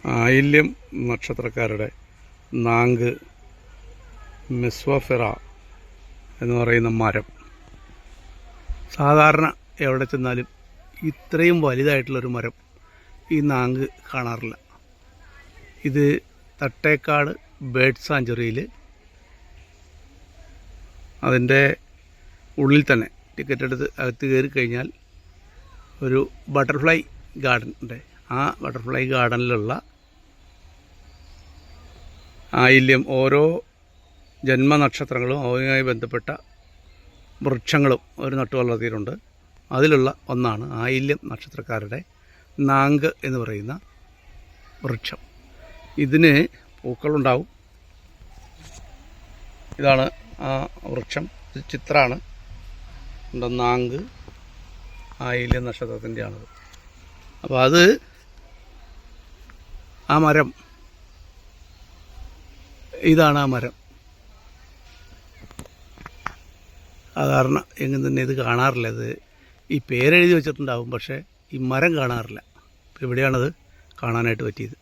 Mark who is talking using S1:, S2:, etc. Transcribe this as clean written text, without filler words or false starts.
S1: ആയില്യം നക്ഷത്രക്കാരുടെ നാങ്ക് മെസ്വഫെറ എന്ന് പറയുന്ന മരം സാധാരണ എവിടെ ചെന്നാലും ഇത്രയും വലുതായിട്ടുള്ളൊരു മരം ഈ നാങ്ക് കാണാറില്ല. ഇത് തട്ടേക്കാട് ബേർഡ് സാഞ്ചുറിയിൽ അതിൻ്റെ ഉള്ളിൽ തന്നെ ടിക്കറ്റ് എടുത്ത് അകത്ത് കയറി കഴിഞ്ഞാൽ ഒരു ബട്ടർഫ്ലൈ ഗാർഡൻ ഉണ്ട്. ആ ബട്ടർഫ്ലൈ ഗാർഡനിലുള്ള ആയില്യം ഓരോ ജന്മനക്ഷത്രങ്ങളും അവയുമായി ബന്ധപ്പെട്ട വൃക്ഷങ്ങളും ഒരു നട്ടു വളർത്തിയിട്ടുണ്ട്. അതിലുള്ള ഒന്നാണ് ആയില്യം നക്ഷത്രക്കാരുടെ നാങ്ക് എന്ന് പറയുന്ന വൃക്ഷം. ഇതിന് പൂക്കളുണ്ടാവും. ഇതാണ് ആ വൃക്ഷം. ഇത് ചിത്രമാണ്. നാങ്ക് ആയില്യം നക്ഷത്രത്തിൻ്റെ ആണത്. അപ്പോൾ അത് ആ മരം, ഇതാണ് ആ മരം. സാധാരണ എങ്ങും തന്നെ ഇത് കാണാറില്ല. ഇത് ഈ പേരെഴുതി വെച്ചിട്ടുണ്ടാവും, പക്ഷേ ഈ മരം കാണാറില്ല. ഇപ്പോൾ ഇവിടെയാണത് കാണാനായിട്ട് പറ്റിയത്.